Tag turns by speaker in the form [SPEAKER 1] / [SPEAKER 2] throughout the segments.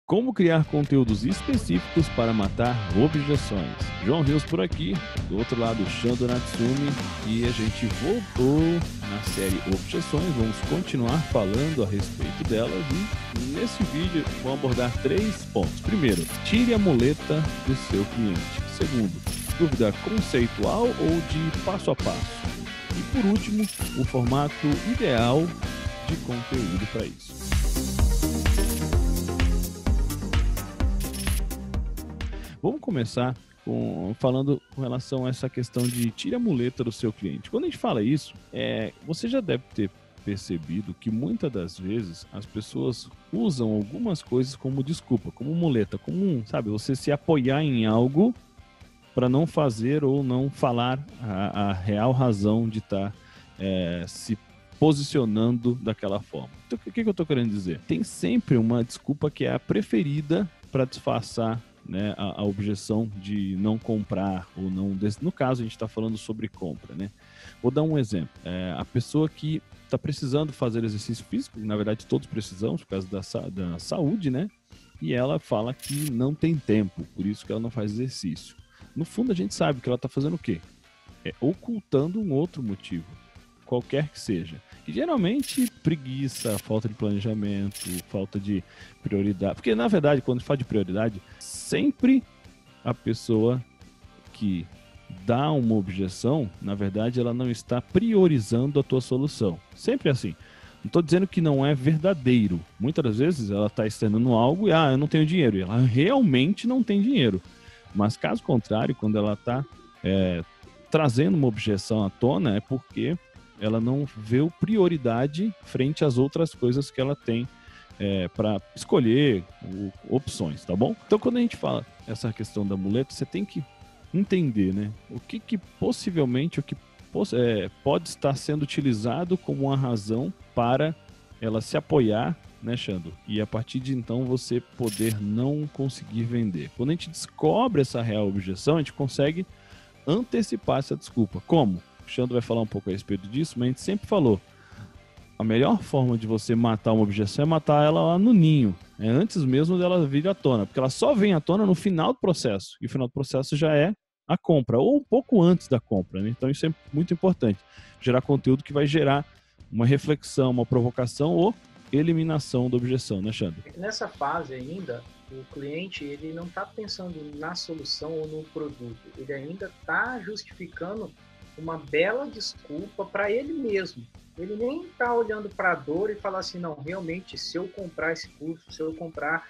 [SPEAKER 1] Como criar conteúdos específicos para matar objeções. João Rios por aqui, do outro lado Shando Natsumi, e a gente voltou na série Objeções. Vamos continuar falando a respeito delas e nesse vídeo vou abordar 3 pontos. Primeiro, tire a muleta do seu cliente. Segundo, dúvida conceitual ou de passo a passo. E por último, o formato ideal de conteúdo para isso. Vamos começar falando com relação a essa questão de tire a muleta do seu cliente. Quando a gente fala isso, você já deve ter percebido que muitas das vezes as pessoas usam algumas coisas como desculpa, como muleta, como, você se apoiar em algo para não fazer ou não falar a real razão de estar se posicionando daquela forma. Então, o que eu estou querendo dizer? Tem sempre uma desculpa que é a preferida para disfarçar, né, a objeção de não comprar ou não. No caso, a gente está falando sobre compra, né? Vou dar um exemplo. A pessoa que está precisando fazer exercício físico, na verdade todos precisamos por causa da saúde, né? E ela fala que não tem tempo, por isso que ela não faz exercício. No fundo, a gente sabe que ela está fazendo o quê? Ocultando um outro motivo, qualquer que seja. E geralmente preguiça, falta de planejamento, falta de prioridade. Porque, na verdade, quando a gente fala de prioridade, sempre a pessoa que dá uma objeção, na verdade, ela não está priorizando a tua solução. Sempre assim. Não estou dizendo que não é verdadeiro. Muitas das vezes ela está externando algo e, eu não tenho dinheiro. E ela realmente não tem dinheiro. Mas, caso contrário, quando ela está trazendo uma objeção à tona, é porque ela não vê prioridade frente às outras coisas que ela tem para escolher opções, tá bom? Então, quando a gente fala essa questão da muleta, você tem que entender, né? O que possivelmente pode estar sendo utilizado como uma razão para ela se apoiar, né, Xando? E a partir de então você poder não conseguir vender. Quando a gente descobre essa real objeção, a gente consegue antecipar essa desculpa. Como? O Xando vai falar um pouco a respeito disso, mas a gente sempre falou, a melhor forma de você matar uma objeção é matar ela lá no ninho, antes mesmo dela vir à tona, porque ela só vem à tona no final do processo, e o final do processo já é a compra, ou um pouco antes da compra, né? Então isso é muito importante, gerar conteúdo que vai gerar uma reflexão, uma provocação ou eliminação da objeção, né, Xando?
[SPEAKER 2] Nessa fase ainda, o cliente ele não está pensando na solução ou no produto, ele ainda está justificando uma bela desculpa para ele mesmo. Ele nem está olhando para a dor e falar assim, não, realmente, se eu comprar esse curso, se eu comprar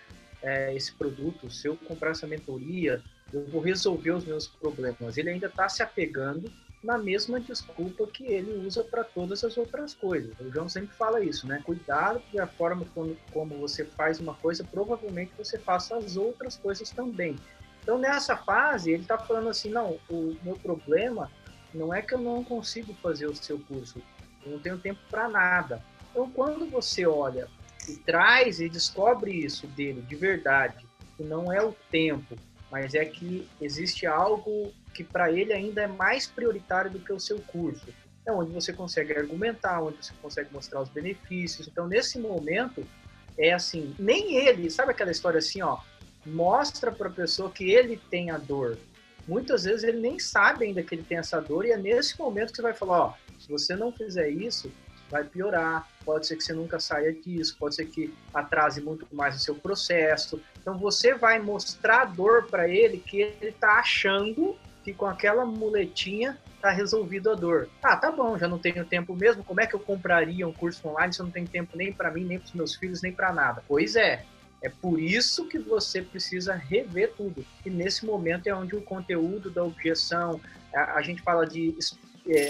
[SPEAKER 2] esse produto, se eu comprar essa mentoria, eu vou resolver os meus problemas. Ele ainda está se apegando na mesma desculpa que ele usa para todas as outras coisas. O João sempre fala isso, né? Cuidado que a forma como você faz uma coisa, provavelmente você faça as outras coisas também. Então, nessa fase, ele está falando assim, não, o meu problema não é que eu não consigo fazer o seu curso, eu não tenho tempo para nada. Então, quando você olha e traz e descobre isso dele de verdade, que não é o tempo, mas é que existe algo que para ele ainda é mais prioritário do que o seu curso. É onde você consegue argumentar, onde você consegue mostrar os benefícios. Então, nesse momento, é assim, nem ele, sabe aquela história assim, mostra para a pessoa que ele tem a dor. Muitas vezes ele nem sabe ainda que ele tem essa dor e é nesse momento que você vai falar, se você não fizer isso, vai piorar, pode ser que você nunca saia disso, pode ser que atrase muito mais o seu processo. Então você vai mostrar a dor para ele que ele está achando que com aquela muletinha está resolvido a dor. Tá bom, já não tenho tempo mesmo, como é que eu compraria um curso online se eu não tenho tempo nem para mim, nem para os meus filhos, nem para nada? Pois é por isso que você precisa rever tudo. E nesse momento é onde o conteúdo da objeção, a gente fala de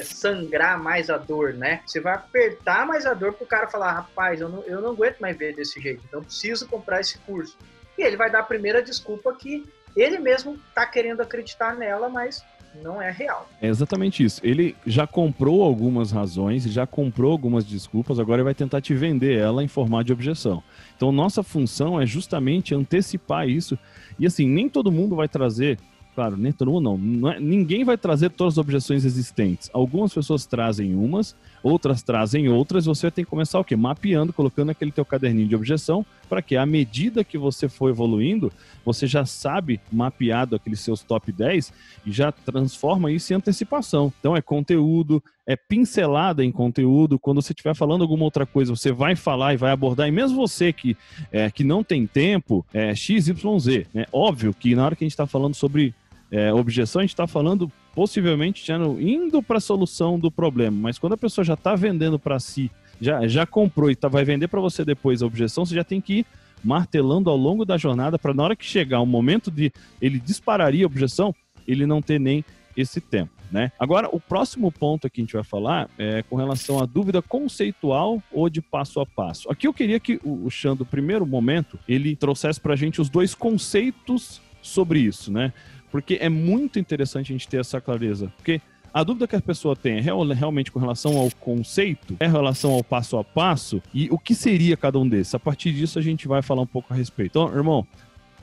[SPEAKER 2] sangrar mais a dor, né? Você vai apertar mais a dor para o cara falar, rapaz, eu não aguento mais ver desse jeito, então preciso comprar esse curso. E ele vai dar a primeira desculpa que ele mesmo está querendo acreditar nela, mas não é real.
[SPEAKER 1] É exatamente isso. Ele já comprou algumas razões, já comprou algumas desculpas, agora ele vai tentar te vender ela em formato de objeção. Então, nossa função é justamente antecipar isso. E assim, nem todo mundo vai trazer, claro, nem todo mundo não ninguém vai trazer todas as objeções existentes. Algumas pessoas trazem umas, outras trazem outras, você tem que começar o quê? Mapeando, colocando aquele teu caderninho de objeção, para que à medida que você for evoluindo, você já sabe, mapeado aqueles seus top 10 e já transforma isso em antecipação. Então é conteúdo, é pincelada em conteúdo. Quando você estiver falando alguma outra coisa, você vai falar e vai abordar, e mesmo você que não tem tempo, XYZ, né? Óbvio que na hora que a gente está falando sobre objeção, a gente está falando possivelmente já indo para a solução do problema, mas quando a pessoa já está vendendo para si, já comprou e vai vender para você depois a objeção, você já tem que ir martelando ao longo da jornada para na hora que chegar o momento de ele dispararia a objeção, ele não ter nem esse tempo, né? Agora, o próximo ponto que a gente vai falar é com relação à dúvida conceitual ou de passo a passo. Aqui eu queria que o Xando, no primeiro momento, ele trouxesse para a gente os dois conceitos sobre isso, né? Porque é muito interessante a gente ter essa clareza. Porque a dúvida que a pessoa tem é realmente com relação ao conceito, é relação ao passo a passo, e o que seria cada um desses? A partir disso a gente vai falar um pouco a respeito. Então, irmão,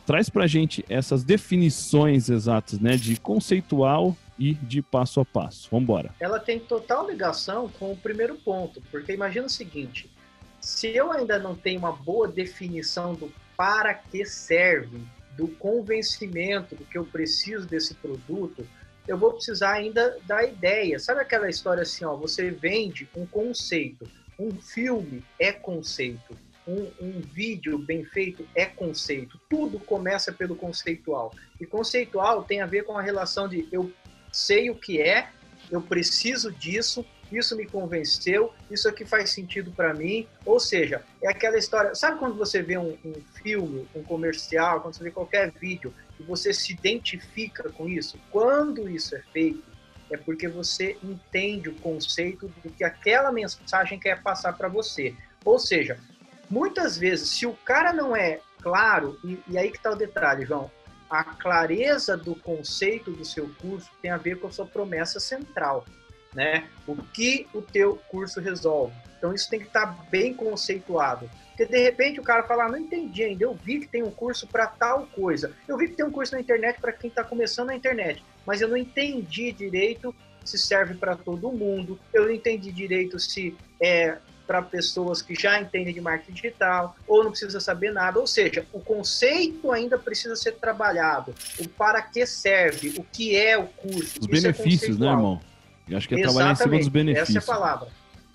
[SPEAKER 1] traz pra gente essas definições exatas, né, de conceitual e de passo a passo. Vamos embora.
[SPEAKER 2] Ela tem total ligação com o primeiro ponto, porque imagina o seguinte, se eu ainda não tenho uma boa definição do para que serve, do convencimento do que eu preciso desse produto, eu vou precisar ainda da ideia. Sabe aquela história assim, ó, você vende um conceito, um filme é conceito, um vídeo bem feito é conceito, tudo começa pelo conceitual. E conceitual tem a ver com a relação de eu sei o que é, eu preciso disso, isso me convenceu, isso aqui faz sentido para mim. Ou seja, é aquela história... Sabe quando você vê um filme, um comercial, quando você vê qualquer vídeo e você se identifica com isso? Quando isso é feito, é porque você entende o conceito do que aquela mensagem quer passar para você. Ou seja, muitas vezes, se o cara não é claro, e aí que está o detalhe, João, a clareza do conceito do seu curso tem a ver com a sua promessa central, né? O que o teu curso resolve. Então isso tem que estar bem conceituado. Porque de repente o cara fala, não entendi ainda, eu vi que tem um curso para tal coisa, eu vi que tem um curso na internet para quem está começando na internet, mas eu não entendi direito se serve para todo mundo, eu não entendi direito se é para pessoas que já entendem de marketing digital, ou não precisa saber nada. Ou seja, o conceito ainda precisa ser trabalhado, o para que serve, o que é o curso.
[SPEAKER 1] Os benefícios, né, irmão? Eu acho que é trabalhar em cima dos benefícios.
[SPEAKER 2] Essa é a palavra.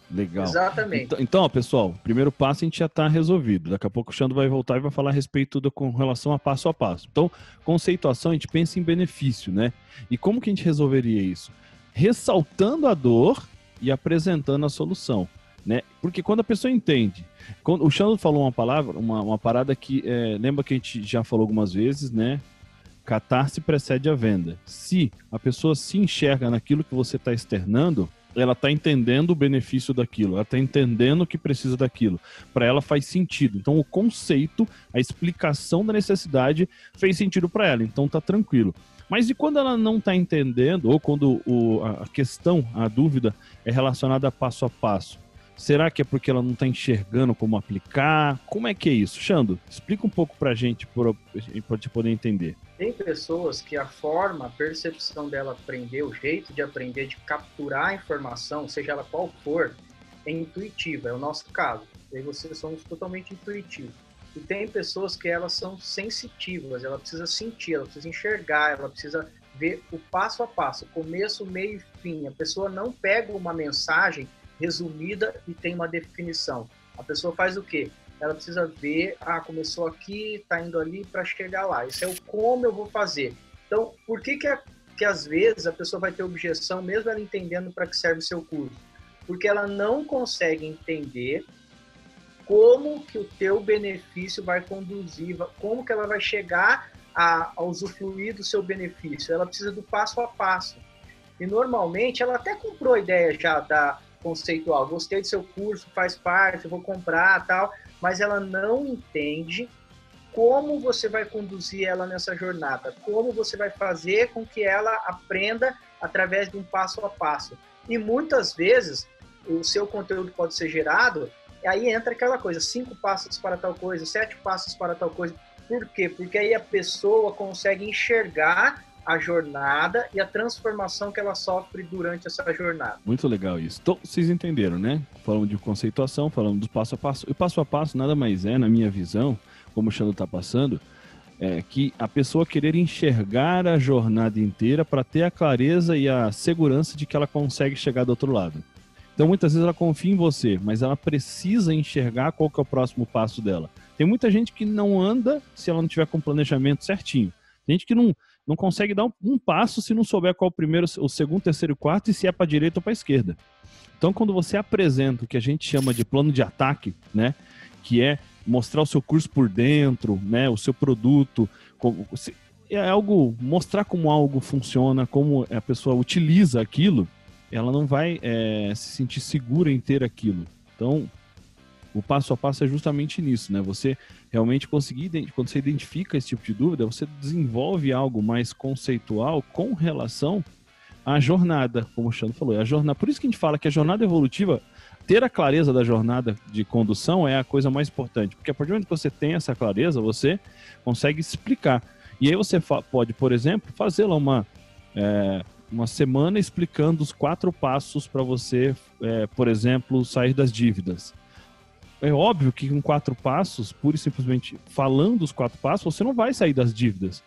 [SPEAKER 1] Legal.
[SPEAKER 2] Exatamente.
[SPEAKER 1] Então, ó, pessoal, primeiro passo a gente já está resolvido. Daqui a pouco o Xando vai voltar e vai falar a respeito com relação a passo a passo. Então, conceituação, a gente pensa em benefício, né? E como que a gente resolveria isso? Ressaltando a dor e apresentando a solução, né? Porque quando a pessoa entende... O Xando falou uma palavra, uma parada que... lembra que a gente já falou algumas vezes, né? Catarse precede a venda. Se a pessoa se enxerga naquilo que você está externando, ela está entendendo o benefício daquilo, ela está entendendo que precisa daquilo. Para ela faz sentido. Então o conceito, a explicação da necessidade fez sentido para ela. Então tá tranquilo. Mas e quando ela não está entendendo, ou quando a questão, a dúvida é relacionada a passo? Será que é porque ela não está enxergando como aplicar? Como é que é isso? Xando, explica um pouco para a gente, para te poder entender.
[SPEAKER 2] Tem pessoas que a forma, a percepção dela aprender, o jeito de aprender, de capturar a informação, seja ela qual for, é intuitiva, é o nosso caso. Eu e você somos totalmente intuitivos. E tem pessoas que elas são sensitivas, ela precisa sentir, ela precisa enxergar, ela precisa ver o passo a passo, começo, meio e fim. A pessoa não pega uma mensagem resumida e tem uma definição. A pessoa faz o quê? Ela precisa ver, começou aqui, está indo ali para chegar lá. Isso é o como eu vou fazer. Então, por que às vezes a pessoa vai ter objeção, mesmo ela entendendo para que serve o seu curso? Porque ela não consegue entender como que o teu benefício vai conduzir, como que ela vai chegar a usufruir do seu benefício. Ela precisa do passo a passo. E normalmente ela até comprou a ideia já da conceitual, gostei do seu curso, faz parte, vou comprar, tal, mas ela não entende como você vai conduzir ela nessa jornada, como você vai fazer com que ela aprenda através de um passo a passo. E muitas vezes o seu conteúdo pode ser gerado, aí entra aquela coisa, 5 passos para tal coisa, 7 passos para tal coisa. Por quê? Porque aí a pessoa consegue enxergar a jornada e a transformação que ela sofre durante essa jornada.
[SPEAKER 1] Muito legal isso. Então, vocês entenderam, né? Falamos de conceituação, falamos do passo a passo. E passo a passo nada mais é, na minha visão, como o Xando está passando, é que a pessoa querer enxergar a jornada inteira para ter a clareza e a segurança de que ela consegue chegar do outro lado. Então, muitas vezes ela confia em você, mas ela precisa enxergar qual que é o próximo passo dela. Tem muita gente que não anda se ela não tiver com o planejamento certinho. Tem gente que não consegue dar um passo se não souber qual o primeiro, o segundo, terceiro e quarto e se é para a direita ou para a esquerda. Então, quando você apresenta o que a gente chama de plano de ataque, né, que é mostrar o seu curso por dentro, né, o seu produto, é algo, mostrar como algo funciona, como a pessoa utiliza aquilo, ela não vai se sentir segura em ter aquilo. Então, o passo a passo é justamente nisso, né? Você realmente conseguir, quando você identifica esse tipo de dúvida, você desenvolve algo mais conceitual com relação à jornada, como o Xando falou. A jornada, por isso que a gente fala que a jornada evolutiva, ter a clareza da jornada de condução é a coisa mais importante, porque a partir do momento que você tem essa clareza, você consegue explicar. E aí você pode, por exemplo, fazer lá uma semana explicando os 4 passos para você, por exemplo, sair das dívidas. É óbvio que com 4 passos, pura e simplesmente falando os 4 passos, você não vai sair das dívidas,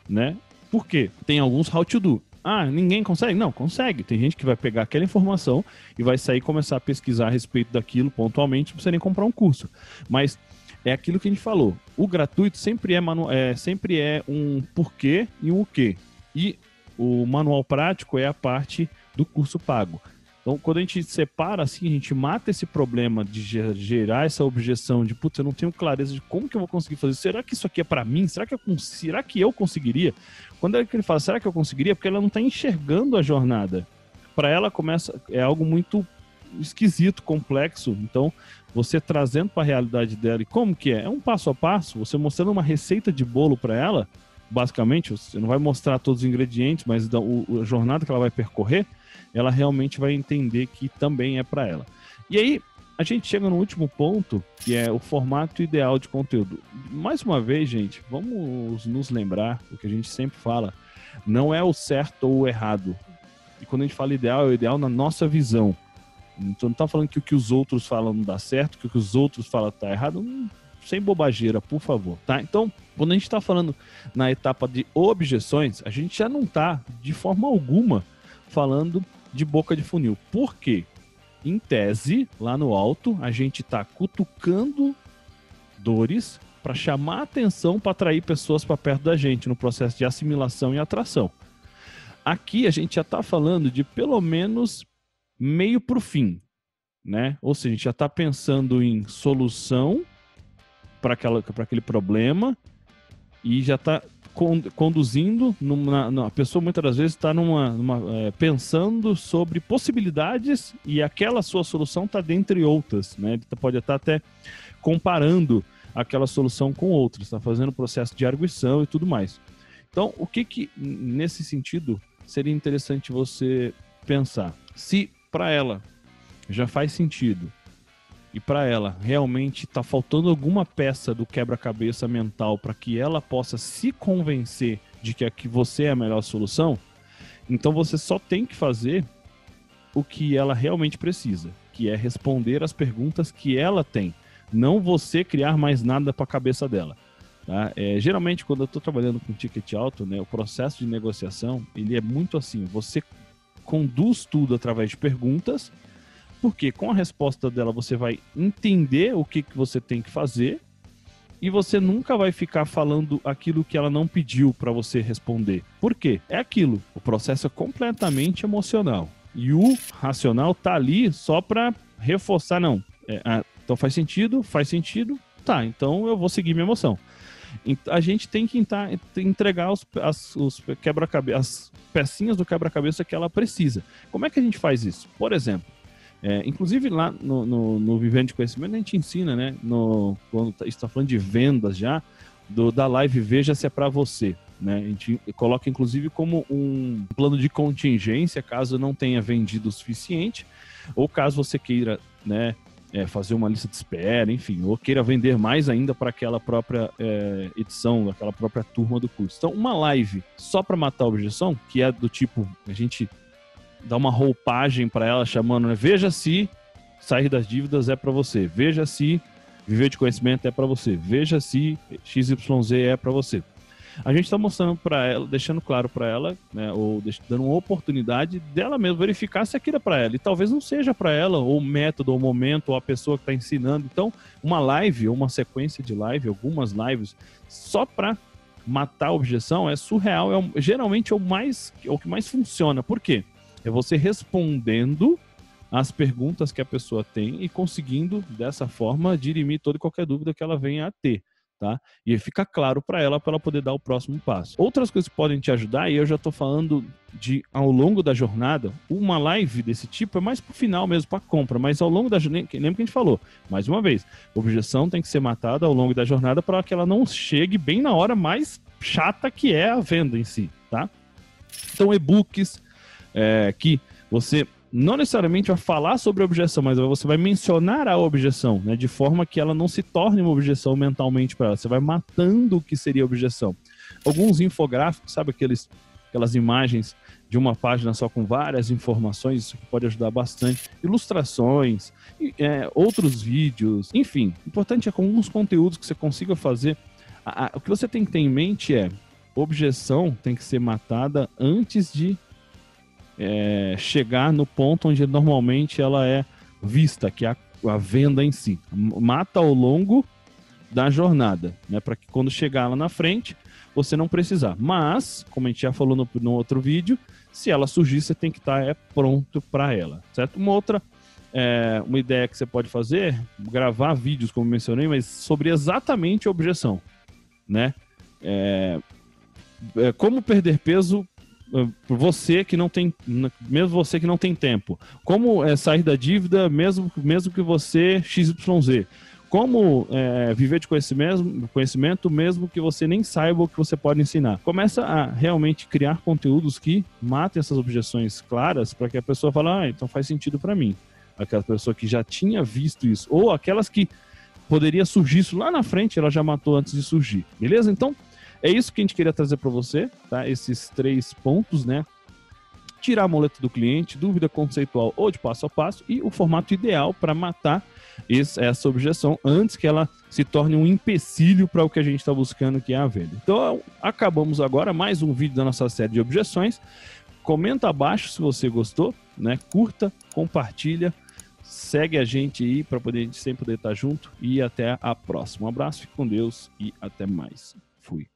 [SPEAKER 1] né? Por quê? Tem alguns how to do. Ah, ninguém consegue? Não, consegue. Tem gente que vai pegar aquela informação e vai sair e começar a pesquisar a respeito daquilo pontualmente, não precisa nem comprar um curso. Mas é aquilo que a gente falou. O gratuito sempre é um porquê e um o quê. E o manual prático é a parte do curso pago. Então, quando a gente separa assim, a gente mata esse problema de gerar essa objeção de, putz, eu não tenho clareza de como que eu vou conseguir fazer isso. Será que isso aqui é para mim? Será que eu conseguiria? Quando ele fala, será que eu conseguiria? Porque ela não está enxergando a jornada. Para ela é algo muito esquisito, complexo. Então, você trazendo para a realidade dela, e como que é? É um passo a passo, você mostrando uma receita de bolo para ela, basicamente, você não vai mostrar todos os ingredientes, mas a jornada que ela vai percorrer, ela realmente vai entender que também é para ela. E aí, a gente chega no último ponto, que é o formato ideal de conteúdo. Mais uma vez, gente, vamos nos lembrar o que a gente sempre fala, não é o certo ou o errado. E quando a gente fala ideal, é o ideal na nossa visão. Então não tá falando que o que os outros falam não dá certo, que o que os outros falam tá errado, sem bobageira, por favor, tá? Então, quando a gente tá falando na etapa de objeções, a gente já não tá, de forma alguma, falando de boca de funil. Por quê? Em tese, lá no alto, a gente tá cutucando dores para chamar a atenção, para atrair pessoas para perto da gente no processo de assimilação e atração. Aqui a gente já tá falando de pelo menos meio pro fim, né? Ou seja, a gente já tá pensando em solução para aquele problema e já está conduzindo a pessoa muitas das vezes está pensando sobre possibilidades e aquela sua solução está dentre outras, né? Ele pode estar até comparando aquela solução com outras, está fazendo o processo de arguição e tudo mais. Então, o que nesse sentido seria interessante você pensar? Se para ela já faz sentido e para ela realmente está faltando alguma peça do quebra-cabeça mental para que ela possa se convencer de que você é a melhor solução, então você só tem que fazer o que ela realmente precisa, que é responder as perguntas que ela tem, não você criar mais nada para a cabeça dela. Tá? Geralmente, quando eu estou trabalhando com ticket alto, né, o processo de negociação ele é muito assim, você conduz tudo através de perguntas, porque com a resposta dela você vai entender o que você tem que fazer e você nunca vai ficar falando aquilo que ela não pediu para você responder. Por quê? É aquilo. O processo é completamente emocional. E o racional tá ali só para reforçar, não. Então faz sentido, tá, então eu vou seguir minha emoção. A gente tem que entregar as pecinhas do quebra-cabeça que ela precisa. Como é que a gente faz isso? Por exemplo, inclusive lá no Vivendo de Conhecimento a gente ensina, né, quando está falando de vendas já, da live Veja Se É Para Você, né? A gente coloca inclusive como um plano de contingência caso não tenha vendido o suficiente ou caso você queira, né, fazer uma lista de espera, enfim, ou queira vender mais ainda para aquela própria edição, aquela própria turma do curso. Então, uma live só para matar a objeção, que é do tipo, a gente dá uma roupagem para ela chamando, né? Veja se sair das dívidas é para você, veja se viver de conhecimento é para você, veja se XYZ é para você. A gente está mostrando para ela, deixando claro para ela, né, ou dando uma oportunidade dela mesmo verificar se aquilo é para ela. E talvez não seja para ela, ou o método, ou o momento, ou a pessoa que está ensinando. Então, uma live, ou uma sequência de live, algumas lives, só para matar a objeção é surreal. Geralmente é o que mais funciona. Por quê? É você respondendo as perguntas que a pessoa tem e conseguindo, dessa forma, dirimir toda e qualquer dúvida que ela venha a ter. Tá? E fica claro para ela poder dar o próximo passo. Outras coisas que podem te ajudar, e eu já estou falando de ao longo da jornada, uma live desse tipo é mais para o final mesmo, para compra, mas ao longo da jornada, lembra que a gente falou, mais uma vez, a objeção tem que ser matada ao longo da jornada para que ela não chegue bem na hora mais chata que é a venda em si. Tá? Então, e-books que você não necessariamente vai falar sobre a objeção, mas você vai mencionar a objeção, né, de forma que ela não se torne uma objeção mentalmente para ela. Você vai matando o que seria a objeção. Alguns infográficos, sabe aquelas imagens de uma página só com várias informações, isso pode ajudar bastante. Ilustrações, outros vídeos, enfim. O importante é com alguns conteúdos que você consiga fazer. O que você tem que ter em mente objeção tem que ser matada antes de chegar no ponto onde normalmente ela é vista, que é a venda em si. Mata ao longo da jornada, né, para que quando chegar lá na frente você não precisar. Mas, como a gente já falou no outro vídeo, se ela surgir, você tem que estar pronto para ela, certo? Uma ideia que você pode fazer, gravar vídeos, como mencionei, mas sobre exatamente a objeção, né? Como perder peso você que não tem, mesmo você que não tem tempo, como sair da dívida mesmo que você XYZ, como viver de conhecimento mesmo que você nem saiba o que você pode ensinar. Começa a realmente criar conteúdos que matem essas objeções claras para que a pessoa fale, então faz sentido para mim. Aquela pessoa que já tinha visto isso, ou aquelas que poderia surgir isso lá na frente, ela já matou antes de surgir, beleza? Então, é isso que a gente queria trazer para você, tá? Esses 3 pontos, né? Tirar a muleta do cliente, dúvida conceitual ou de passo a passo e o formato ideal para matar essa objeção antes que ela se torne um empecilho para o que a gente está buscando, que é a venda. Então, acabamos agora mais um vídeo da nossa série de objeções. Comenta abaixo se você gostou, né? Curta, compartilha, segue a gente aí para a gente sempre poder estar junto e até a próxima. Um abraço, fique com Deus e até mais. Fui.